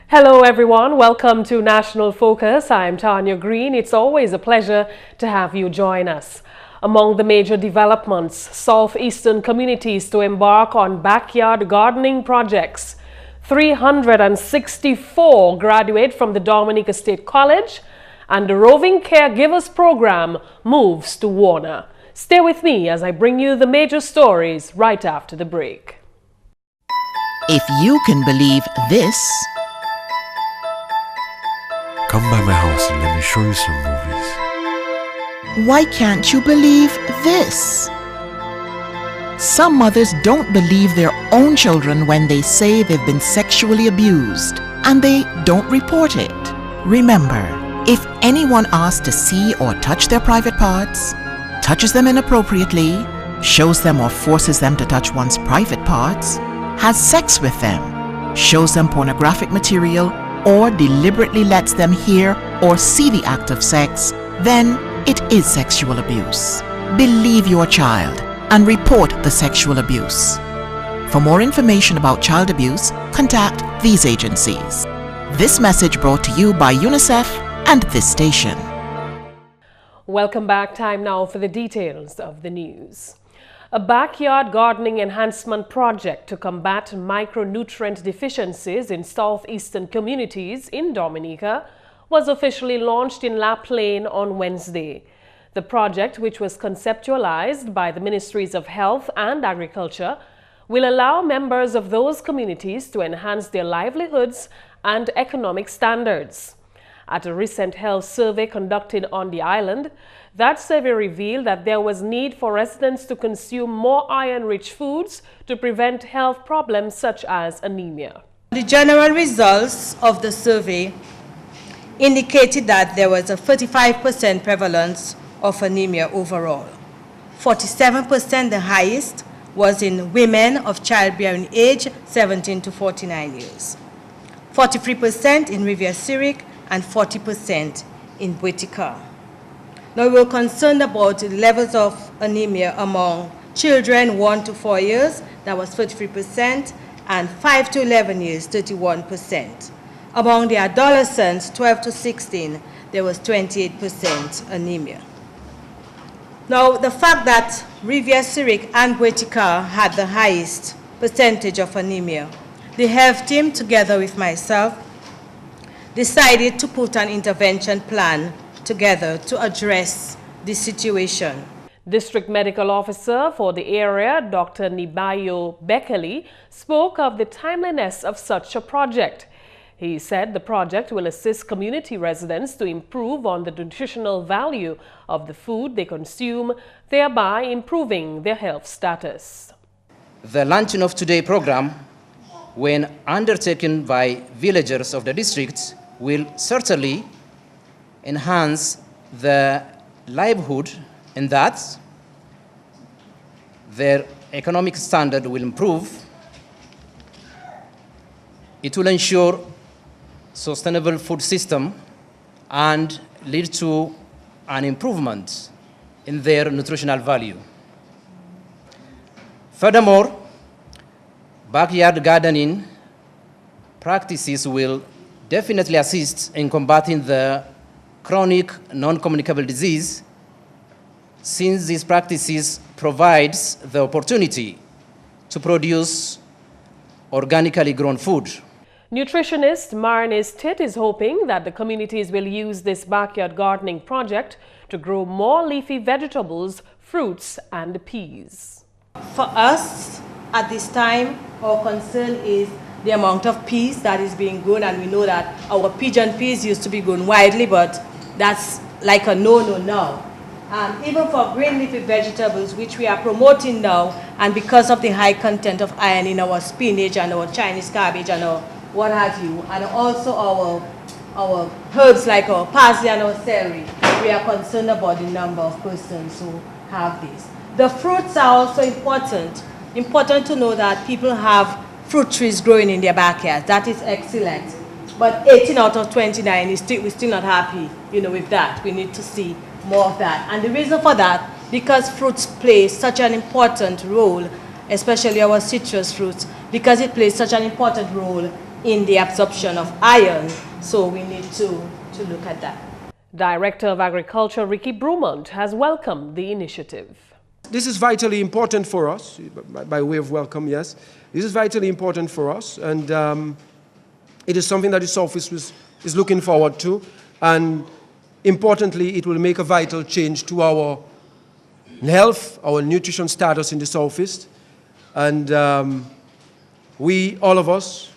Hello everyone, welcome to National Focus. I'm Tarnia Green. It's always a pleasure to have you join us. Among the major developments, southeastern communities to embark on backyard gardening projects. 364 graduate from the Dominica State College, and the Roving Caregivers Program moves to Warner. Stay with me as I bring you the major stories right after the break. If you can believe this, come by my house and let me show you some movies. why can't you believe this? Some mothers don't believe their own children when they say they've been sexually abused, and they don't report it. Remember, if anyone asks to see or touch their private parts, touches them inappropriately, shows them or forces them to touch one's private parts, has sex with them, shows them pornographic material, or deliberately lets them hear or see the act of sex, then it is sexual abuse. Believe your child and report the sexual abuse. For more information about child abuse, contact these agencies. This message brought to you by UNICEF and this station. Welcome back. Time now for the details of the news. A backyard gardening enhancement project to combat micronutrient deficiencies in southeastern communities in Dominica was officially launched in La Plaine on Wednesday. The project, which was conceptualized by the Ministries of Health and Agriculture, will allow members of those communities to enhance their livelihoods and economic standards. At a recent health survey conducted on the island, that survey revealed that there was need for residents to consume more iron-rich foods to prevent health problems such as anemia. The general results of the survey indicated that there was a 35% prevalence of anemia overall. 47%, the highest, was in women of childbearing age 17 to 49 years. 43% in Riviera Syriac and 40% in Boetica. Now, we were concerned about the levels of anemia among children 1 to 4 years, that was 33%, and 5 to 11 years, 31%. Among the adolescents 12 to 16, there was 28% anemia. Now, the fact that Riviera Syriac and Boetica had the highest percentage of anemia, the health team, together with myself, decided to put an intervention plan together to address this situation. District Medical Officer for the area, Dr. Nibayo Bekele, spoke of the timeliness of such a project. He said the project will assist community residents to improve on the nutritional value of the food they consume, thereby improving their health status. The launching of today's program, when undertaken by villagers of the district, will certainly enhance the livelihood in that their economic standard will improve. It will ensure sustainable food system and lead to an improvement in their nutritional value. Furthermore, backyard gardening practices will definitely assist in combating the chronic non-communicable disease, since these practices provides the opportunity to produce organically grown food. Nutritionist Marnis Tit is hoping that the communities will use this backyard gardening project to grow more leafy vegetables, fruits and peas. For us, at this time, our concern is the amount of peas that is being grown, and we know that our pigeon peas used to be grown widely, but that's like a no-no now. Even for green leafy vegetables, which we are promoting now, and because of the high content of iron in our spinach and our Chinese cabbage and our what have you, and also our herbs like our parsley and our celery, we are concerned about the number of persons who have these. The fruits are also important. Important to know that people have fruit trees growing in their backyard. That is excellent. But 18 out of 29, we're still not happy, with that. We need to see more of that. And the reason for that, because fruits play such an important role, especially our citrus fruits, because it plays such an important role in the absorption of iron. So we need to look at that. Director of Agriculture Ricky Brumont has welcomed the initiative. This is vitally important for us, by way of welcome, yes. This is vitally important for us, and it is something that this office is looking forward to, and importantly, it will make a vital change to our health, our nutrition status in the Southeast, and we, all of us,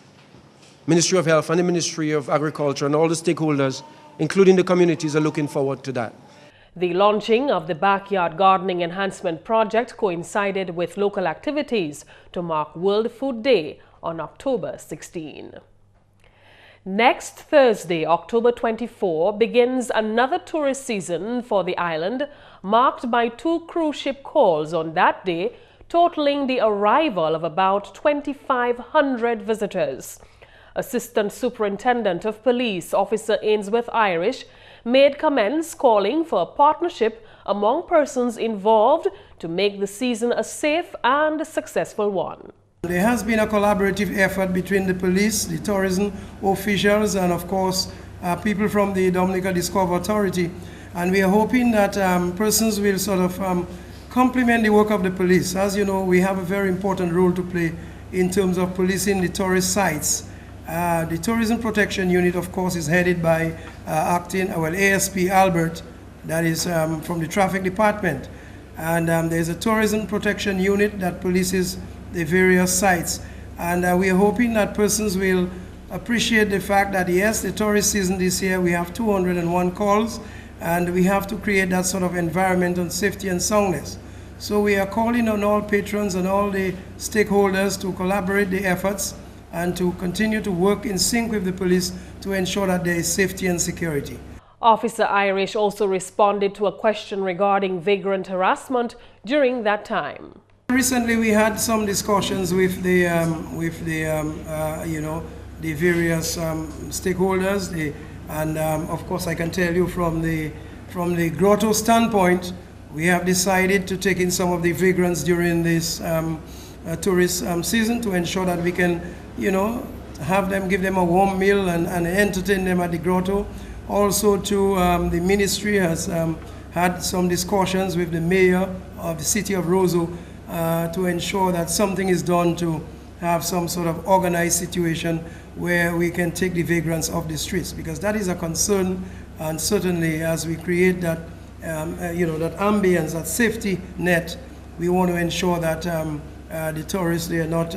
Ministry of Health and the Ministry of Agriculture and all the stakeholders, including the communities, are looking forward to that. The launching of the Backyard Gardening Enhancement Project coincided with local activities to mark World Food Day on October 16. Next Thursday, October 24, begins another tourist season for the island, marked by 2 cruise ship calls on that day, totaling the arrival of about 2,500 visitors. Assistant Superintendent of Police Officer Ainsworth Irish made comments calling for a partnership among persons involved to make the season a safe and successful one. There has been a collaborative effort between the police, the tourism officials, and of course people from the Dominica Discover Authority. And we are hoping that persons will sort of complement the work of the police. As you know, we have a very important role to play in terms of policing the tourist sites. The Tourism Protection Unit, of course, is headed by ASP Albert, that is from the Traffic Department. And there's a Tourism Protection Unit that polices the various sites. And we are hoping that persons will appreciate the fact that, yes, the tourist season this year, we have 201 calls, and we have to create that sort of environment on safety and soundness. So we are calling on all patrons and all the stakeholders to collaborate the efforts and to continue to work in sync with the police to ensure that there is safety and security. Officer Irish also responded to a question regarding vagrant harassment during that time. Recently, we had some discussions with the the various stakeholders, and of course, I can tell you from the grotto standpoint, we have decided to take in some of the vagrants during this tourist season to ensure that we can, have them, give them a warm meal and entertain them at the grotto. Also, the ministry has had some discussions with the mayor of the city of Roseau to ensure that something is done to have some sort of organized situation where we can take the vagrants off the streets, because that is a concern, and certainly as we create that, that ambience, that safety net, we want to ensure that the tourists, they are not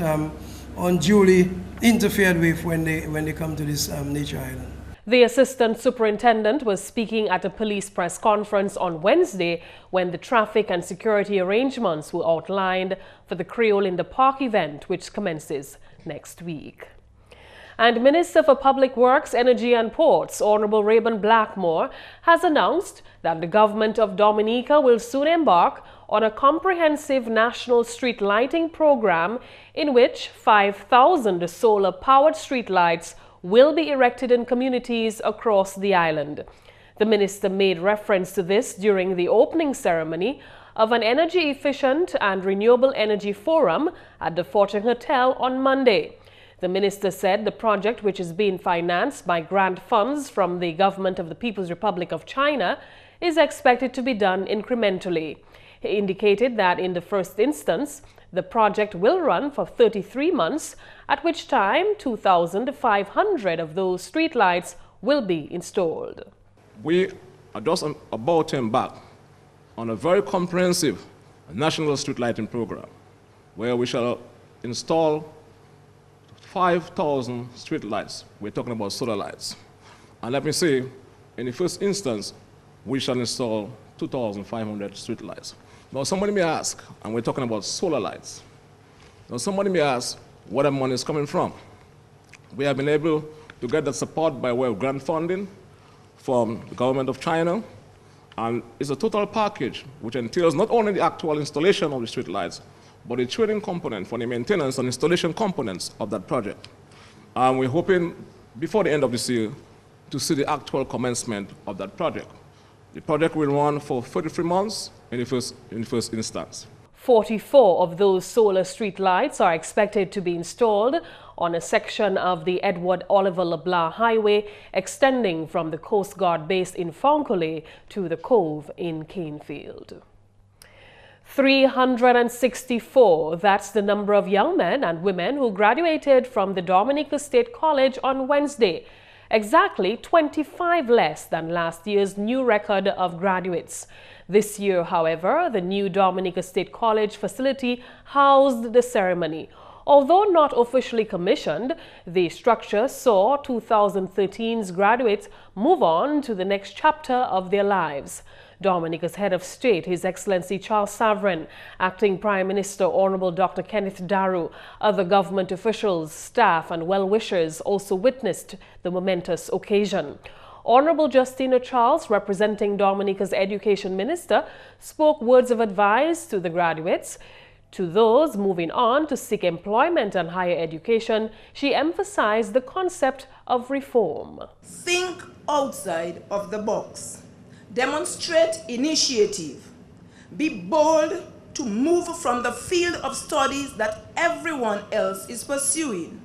unduly interfered with when they come to this nature island. The assistant superintendent was speaking at a police press conference on Wednesday when the traffic and security arrangements were outlined for the Creole in the Park event, which commences next week. And Minister for Public Works, Energy and Ports, Honorable Rayburn Blackmore, has announced that the government of Dominica will soon embark on a comprehensive national street lighting program in which 5,000 solar-powered streetlights will be erected in communities across the island. The minister made reference to this during the opening ceremony of an energy-efficient and renewable energy forum at the Fortune Hotel on Monday. The minister said the project, which is being financed by grant funds from the government of the People's Republic of China, is expected to be done incrementally. He indicated that in the first instance, the project will run for 33 months, at which time 2,500 of those streetlights will be installed. We are just about to embark on a very comprehensive national street lighting program where we shall install 5,000 street lights. We're talking about solar lights. And let me say, in the first instance, we shall install 2,500 street lights. Now somebody may ask, and we're talking about solar lights. Now somebody may ask where the money is coming from. We have been able to get that support by way of grant funding from the government of China, and it's a total package which entails not only the actual installation of the street lights, but the training component for the maintenance and installation components of that project. And we're hoping before the end of this year to see the actual commencement of that project. The project will run for 33 months in the first instance. 44 of those solar street lights are expected to be installed on a section of the Edward Oliver LeBlanc Highway extending from the Coast Guard base in Fonkole to the Cove in Canefield. 364, that's the number of young men and women who graduated from the Dominica State College on Wednesday, exactly 25 less than last year's new record of graduates. This year, however, the new Dominica State College facility housed the ceremony. Although not officially commissioned, the structure saw 2013's graduates move on to the next chapter of their lives. Dominica's head of state, His Excellency Charles Sovereign, Acting Prime Minister Honorable Dr. Kenneth Daru, other government officials, staff and well-wishers also witnessed the momentous occasion. Honorable Justina Charles, representing Dominica's Education Minister, spoke words of advice to the graduates. To those moving on to seek employment and higher education, she emphasized the concept of reform. Think outside of the box. Demonstrate initiative. Be bold to move from the field of studies that everyone else is pursuing.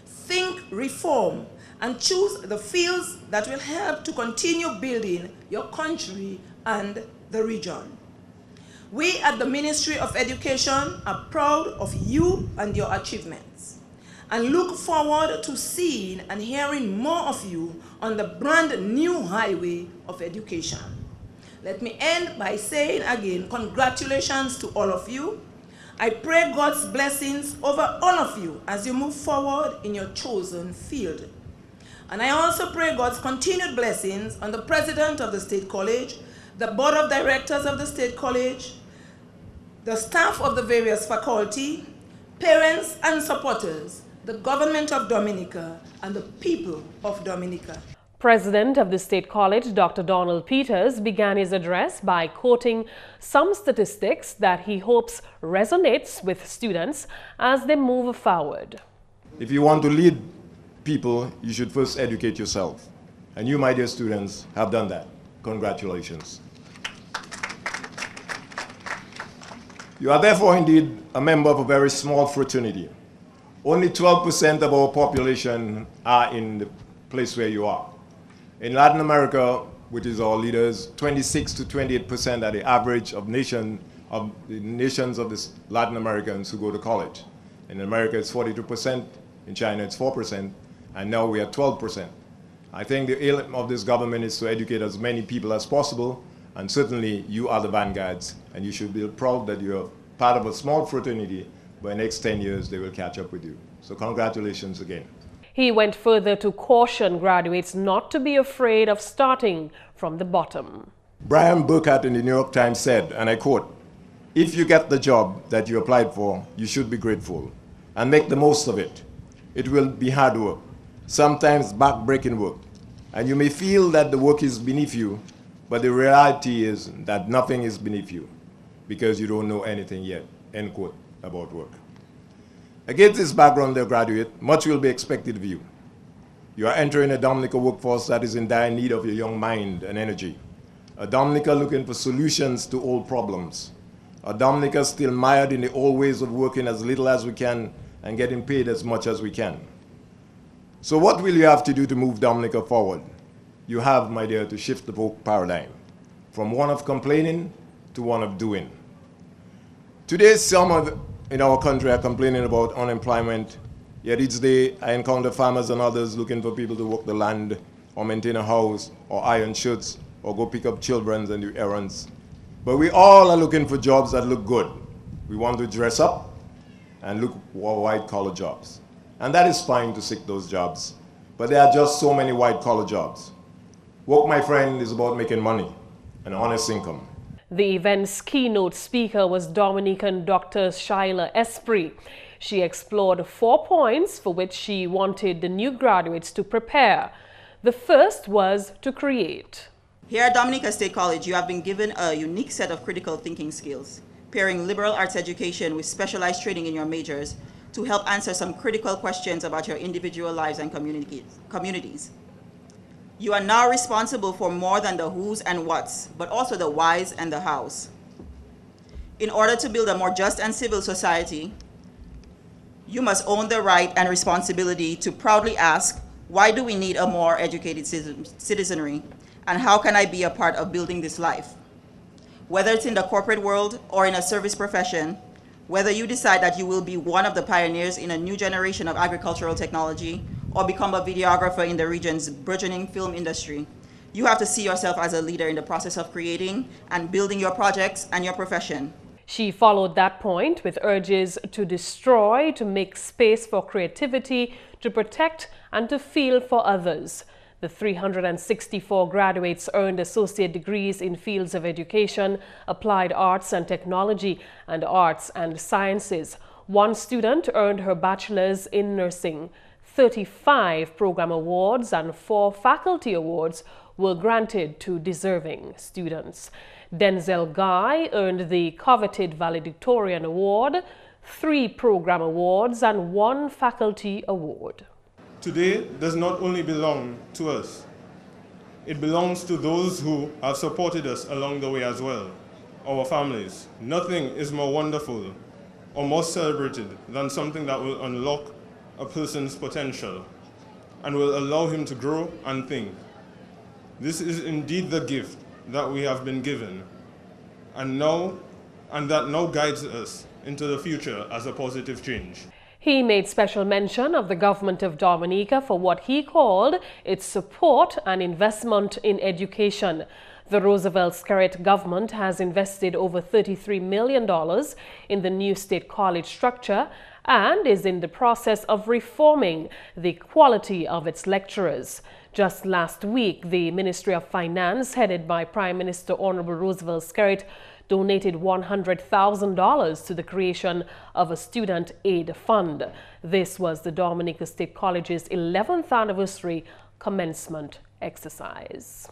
Think reform and choose the fields that will help to continue building your country and the region. We at the Ministry of Education are proud of you and your achievements and look forward to seeing and hearing more of you on the brand new highway of education. Let me end by saying again, congratulations to all of you. I pray God's blessings over all of you as you move forward in your chosen field. And I also pray God's continued blessings on the President of the State College, the Board of Directors of the State College, the staff of the various faculty, parents and supporters, the government of Dominica, and the people of Dominica. President of the State College, Dr. Donald Peters, began his address by quoting some statistics that he hopes resonates with students as they move forward. If you want to lead people, you should first educate yourself. And you, my dear students, have done that. Congratulations. You are therefore indeed a member of a very small fraternity. Only 12% of our population are in the place where you are. In Latin America, which is our leaders, 26 to 28% are the average of the nations of this Latin Americans who go to college. In America, it's 42%. In China, it's 4%. And now we are 12%. I think the aim of this government is to educate as many people as possible. And certainly, you are the vanguards. And you should be proud that you're part of a small fraternity. But in the next 10 years, they will catch up with you. So congratulations again. He went further to caution graduates not to be afraid of starting from the bottom. Brian Burkhardt in the New York Times said, and I quote, "If you get the job that you applied for, you should be grateful and make the most of it. It will be hard work, sometimes back-breaking work, and you may feel that the work is beneath you, but the reality is that nothing is beneath you because you don't know anything yet," end quote, about work. Against this background, dear graduate, much will be expected of you. You are entering a Dominica workforce that is in dire need of your young mind and energy. A Dominica looking for solutions to old problems. A Dominica still mired in the old ways of working as little as we can and getting paid as much as we can. So what will you have to do to move Dominica forward? You have, my dear, to shift the whole paradigm from one of complaining to one of doing. Today, some in our country are complaining about unemployment, yet each day I encounter farmers and others looking for people to work the land or maintain a house or iron shirts or go pick up children and do errands. But we all are looking for jobs that look good. We want to dress up and look for white-collar jobs. And that is fine to seek those jobs, but there are just so many white-collar jobs. Work, my friend, is about making money, an honest income. The event's keynote speaker was Dominican Dr. Shaila Esprit. She explored 4 points for which she wanted the new graduates to prepare. The first was to create. Here at Dominica State College, you have been given a unique set of critical thinking skills, pairing liberal arts education with specialized training in your majors to help answer some critical questions about your individual lives and communities. You are now responsible for more than the who's and what's, but also the why's and the how's. In order to build a more just and civil society, you must own the right and responsibility to proudly ask, why do we need a more educated citizenry? And how can I be a part of building this life? Whether it's in the corporate world or in a service profession, whether you decide that you will be one of the pioneers in a new generation of agricultural technology or become a videographer in the region's burgeoning film industry, you have to see yourself as a leader in the process of creating and building your projects and your profession. She followed that point with urges to destroy, to make space for creativity, to protect and to feel for others. The 364 graduates earned associate degrees in fields of education, applied arts and technology, and arts and sciences. One student earned her bachelor's in nursing. 35 program awards and 4 faculty awards were granted to deserving students. Denzel Guy earned the coveted valedictorian award, 3 program awards, and 1 faculty award. Today does not only belong to us, it belongs to those who have supported us along the way as well, our families. Nothing is more wonderful or more celebrated than something that will unlock a person's potential and will allow him to grow and think. This is indeed the gift that we have been given, and that now guides us into the future as a positive change. He made special mention of the government of Dominica for what he called its support and investment in education. The Roosevelt Skerritt government has invested over $33 million in the new state college structure and is in the process of reforming the quality of its lecturers. Just last week, the Ministry of Finance, headed by Prime Minister Honorable Roosevelt Skerritt, donated $100,000 to the creation of a student aid fund. This was the Dominica State College's 11th anniversary commencement exercise.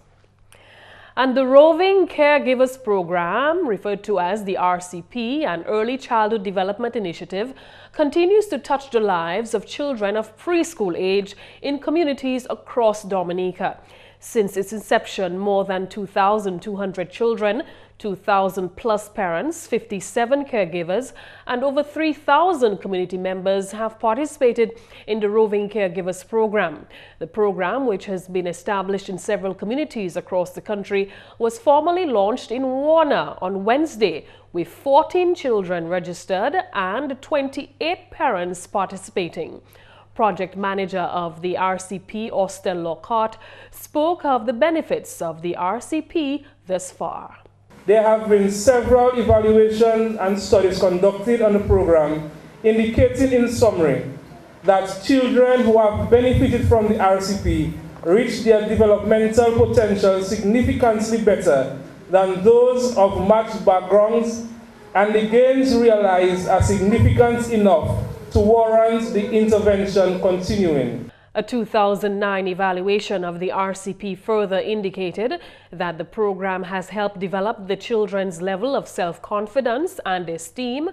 And the Roving Caregivers Program, referred to as the RCP, an Early Childhood Development Initiative, continues to touch the lives of children of preschool age in communities across Dominica. Since its inception, more than 2,200 children, 2,000 plus parents, 57 caregivers, and over 3,000 community members have participated in the Roving Caregivers Program. The program, which has been established in several communities across the country, was formally launched in Warner on Wednesday, with 14 children registered and 28 parents participating. Project manager of the RCP, Austin Lockhart, spoke of the benefits of the RCP thus far. There have been several evaluations and studies conducted on the program, indicating in summary that children who have benefited from the RCP reach their developmental potential significantly better than those of matched backgrounds, and the gains realized are significant enough to warrant the intervention continuing. A 2009 evaluation of the RCP further indicated that the program has helped develop the children's level of self-confidence and esteem,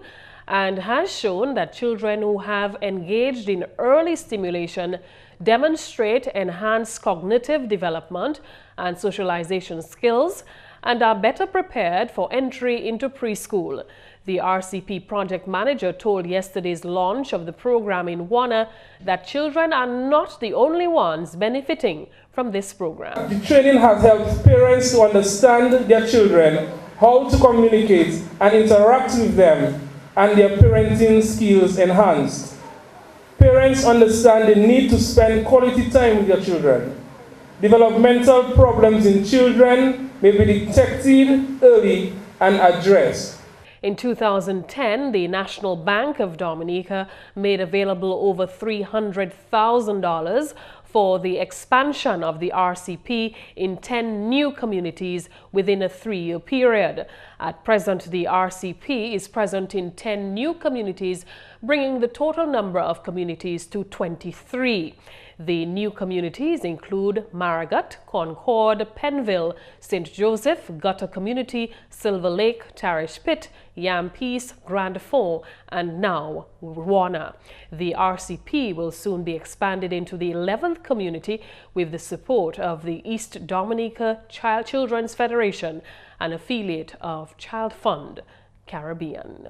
and has shown that children who have engaged in early stimulation demonstrate enhanced cognitive development and socialization skills and are better prepared for entry into preschool. The RCP project manager told yesterday's launch of the program in Warner that children are not the only ones benefiting from this program. The training has helped parents to understand their children, how to communicate and interact with them, and their parenting skills enhanced. Parents understand the need to spend quality time with their children. Developmental problems in children may be detected early and addressed. In 2010, the National Bank of Dominica made available over $300,000 for the expansion of the RCP in 10 new communities within a 3-year period. At present, the RCP is present in 10 new communities, bringing the total number of communities to 23. The new communities include Marigot, Concord, Penville, St. Joseph, Gutter Community, Silver Lake, Tarish Pit, Yam Peace, Grand Fond, and now Warner. The RCP will soon be expanded into the 11th community with the support of the East Dominica Children's Federation, an affiliate of Child Fund Caribbean.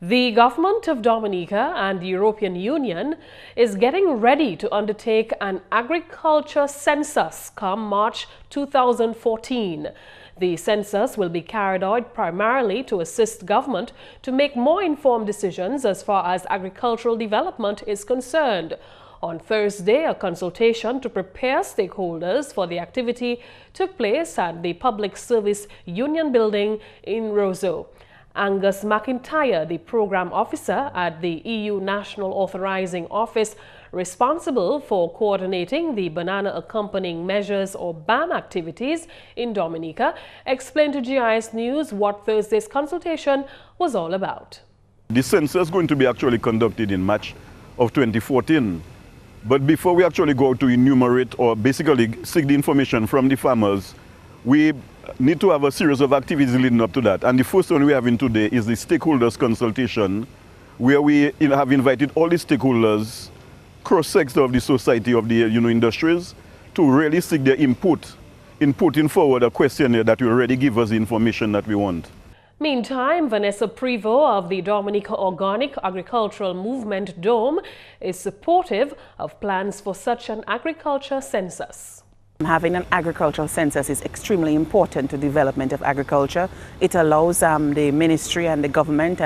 The government of Dominica and the European Union is getting ready to undertake an agriculture census come March 2014. The census will be carried out primarily to assist government to make more informed decisions as far as agricultural development is concerned. On Thursday, a consultation to prepare stakeholders for the activity took place at the Public Service Union Building in Roseau. Angus McIntyre, the program officer at the EU National Authorizing Office responsible for coordinating the banana accompanying measures or BAM activities in Dominica, explained to GIS News what Thursday's consultation was all about. The census is going to be actually conducted in March of 2014. But before we actually go to enumerate or basically seek the information from the farmers, we need to have a series of activities leading up to that. And the first one we're having today is the stakeholders consultation, where we have invited all the stakeholders, cross-sector of the society of the industries, to really seek their inputting forward a questionnaire that will already give us the information that we want. Meantime, Vanessa Prevost of the Dominica Organic Agricultural Movement DOME is supportive of plans for such an agriculture census. Having an agricultural census is extremely important to development of agriculture. It allows the ministry and the government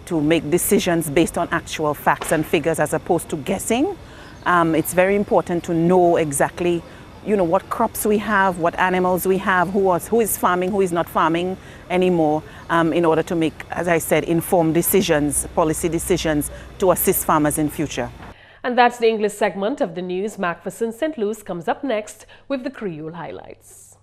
to make decisions based on actual facts and figures as opposed to guessing. It's very important to know exactly what crops we have, what animals we have, who is farming, who is not farming anymore, in order to make, as I said, informed decisions, policy decisions to assist farmers in future. And that's the English segment of the news. McPherson St. Luce comes up next with the Creole highlights.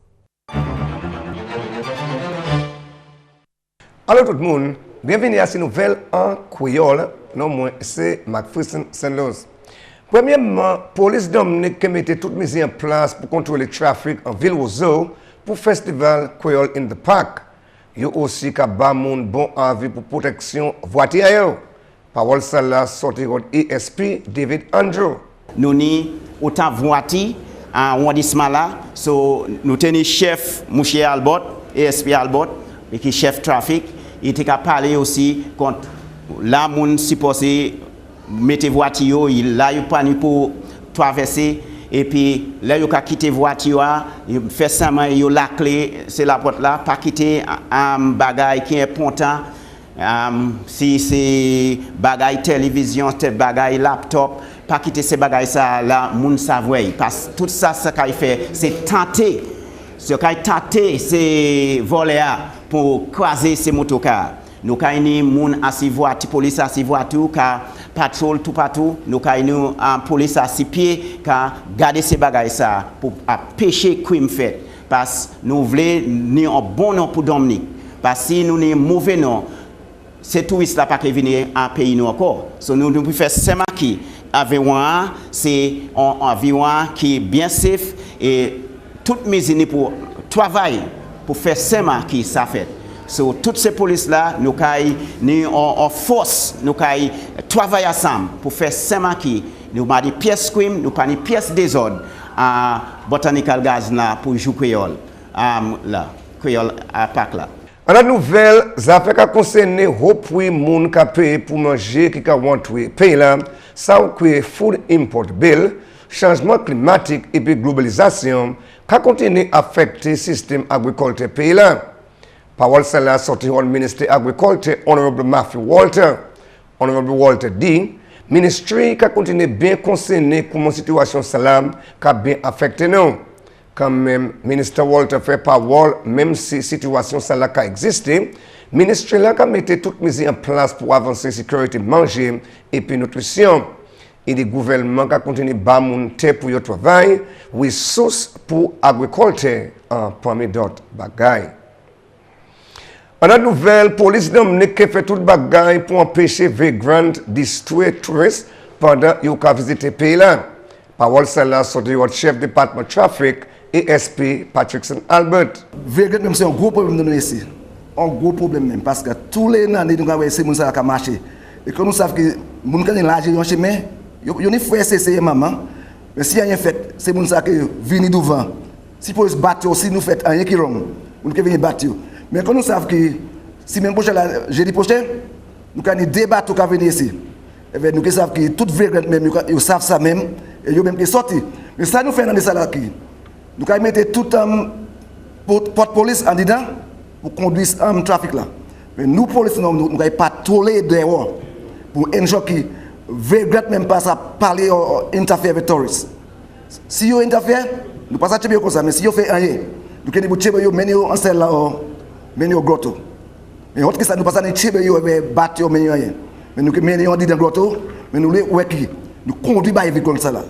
Allô tout le monde, bienvenue à cette nouvelle en créole. Non, moi, c'est McPherson St. Luce. Premièrement, police Dominique mettait toute mise en place pour contrôler le trafic en ville Roseau pour festival Creole in the Park. Yo aussi ka ba moun bon avis pour protection voiture. Parole ça là sorti de ESP David Andrew. Nous ni autant voiture en arrondissement là, so nous tenons chef Mouché Albert, ESP Albert, et qui chef trafic, il était capable parler aussi contre la moun supposé mettez voiture, là il pas pour traverser et puis là il a quitté voiture, il fait ça il a la clé, c'est la porte là, pas quitter un bagage qui est important. Si c'est bagay télévision, c'est bagay laptop, pas quitter ces bagages ça là, moun savoué. Parce que tout ça, ce qu'il fait, c'est tenter. Ce qu'il tenter, c'est voler pour croiser ces motocars. Nous avons moun assis voiture, police assis voiture, car patrol tout partout. Nous avons police assis pied, car garder ces bagages ça pour pêcher crime fait. Parce que nous voulons ni un bon nom pour Dominique. Parce que si nous avons un mauvais nom, ces touristes là pas qui venir en pays nous encore. So nous devons faire sema qui avion c'est un avion qui est bien safe et toute mesure pour travailler pour faire sema qui ça fait. So toutes ces polices là nous caille ni en force nous caille travailler ensemble pour faire sema qui nous pas des pièces crime nous pas des pièces désordre à botanical gaz là pour jouer créole là créole à Pâques là. En la nouvelle, ça fait qu'à concerner repris moun ka paye pour manger qui ka rentrer paye là, ça ou food import bill, changement climatique et puis globalisation, ka continue affecter système agricole pays là. Parole celle-là sorti au ministre agriculture Honorable Matthew Walter. Honorable Walter dit, ministry ka continue bien concerné comment situation salam ka bien affecté nous. Quand même, ministre Walter fait parole, même si la situation ça a existé, le ministre là a mis toutes mises en place pour avancer la sécurité manger et puis nutrition. Et le gouvernement a continué à monter pour le travail, ressources pour l'agriculture en parmi d'autres bagailles. En la nouvelle, police Dominique fait tout bagaille pour empêcher vagrants distraire touristes pendant qu'ils ont visité le pays là. Parole celle-là sur le chef département trafic ESP Patrickson Albert. Vagrant même c'est un gros problème dans ici. Un gros problème même parce que tous les années nous avons essayé de faire marcher. Et comme nous savons que nous avons l'argent dans chemin, nous avons fait essayer maman. Mais si rien fait, c'est nous qui viennent devant. Si pour se battre aussi nous fait rien qui wrong, nous devons venir battre. Mais quand nous savons que semaine prochaine, jeudi prochain, nous avons un débat qui va venir ici. Et nous savons que tout vrai même, ils savent ça même, et ils même qui sorti. Mais ça nous fait dans ça là qui. Nous avons mis tout porte-police en dedans pour conduire le trafic là. Mais nous, police, nous n'avons pas tolérer dehors pour un gens qui veulent même pas ça parler ou interférer avec les touristes. Si ils interfèrent, nous ne passons pas comme ça, mais si ils font rien, nous avons mener en celle là, mener au grotto. Mais autre que ça, nous passons pas à battre, mener rien. Mais nous mener dans le grotto, mais nous nous conduisons par les comme ça là.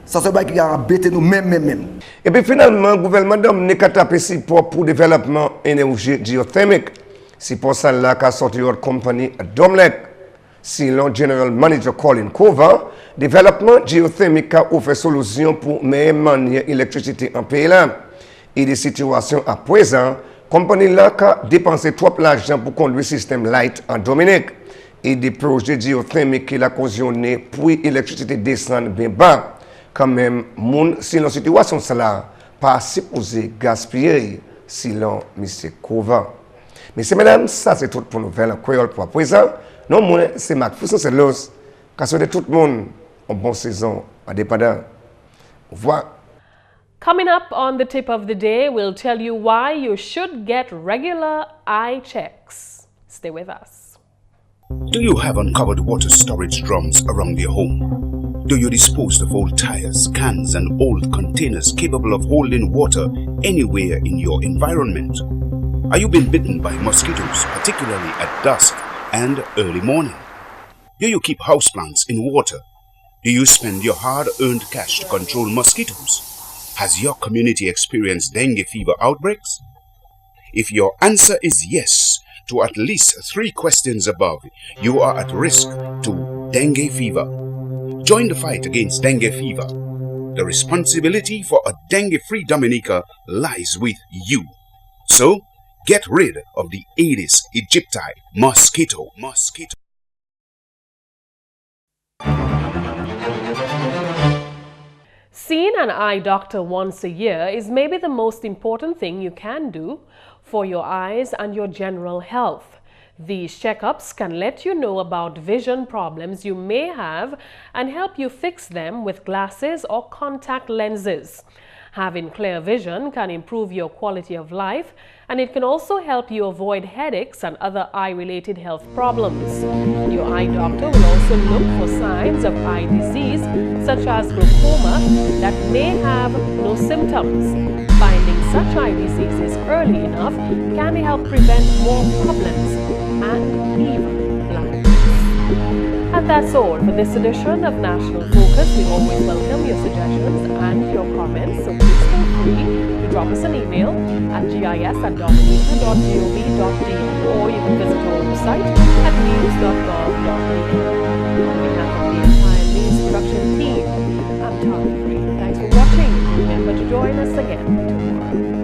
Ça c'est qui a embêté nous même. Et puis finalement, le gouvernement Dominica a tapé support pour le développement énergie géothermique. C'est pour ça là qu'a sorti votre compagnie Dominic. Selon General Manager Colin Cover, développement géothermique a offert solution pour meilleure manière l'électricité en pays là. Et des situations à présent, compagnie là a dépensé trop l'argent pour conduire le système light en Dominique. Et des projets géothermiques qui l'a cautionné pour l'électricité descendre bien bas. Quand même, si la situation est là, pas supposé gaspiller selon M. Kova. Messieurs, mesdames, ça c'est tout pour nous faire la créole pour présent. Non, moi, c'est McPherson, c'est Luce. Qu'à de tout le monde, en bonne saison, à dépendant. Au revoir. Coming up on the tip of the day, we'll tell you why you should get regular eye checks. Stay with us. Do you have uncovered water storage drums around your home? Do you dispose of old tires, cans and old containers capable of holding water anywhere in your environment? Are you being bitten by mosquitoes, particularly at dusk and early morning? Do you keep houseplants in water? Do you spend your hard-earned cash to control mosquitoes? Has your community experienced dengue fever outbreaks? If your answer is yes to at least 3 questions above, you are at risk to dengue fever. Join the fight against dengue fever. The responsibility for a dengue-free Dominica lies with you. So, get rid of the Aedes aegypti mosquito. Seeing an eye doctor once a year is maybe the most important thing you can do for your eyes and your general health. These checkups can let you know about vision problems you may have and help you fix them with glasses or contact lenses. Having clear vision can improve your quality of life, and it can also help you avoid headaches and other eye-related health problems. Your eye doctor will also look for signs of eye disease, such as glaucoma, that may have no symptoms. Finding such eye diseases early enough can help prevent more problems and even blindness. And that's all for this edition of National Focus. We always welcome your suggestions and your comments, so please feel free to drop us an email at gis@dominica.gov.de, or you can visit our website at news.gov.de. On behalf of the entire news production team, I'm Tarnia. Thanks for watching. Remember to join us again tomorrow.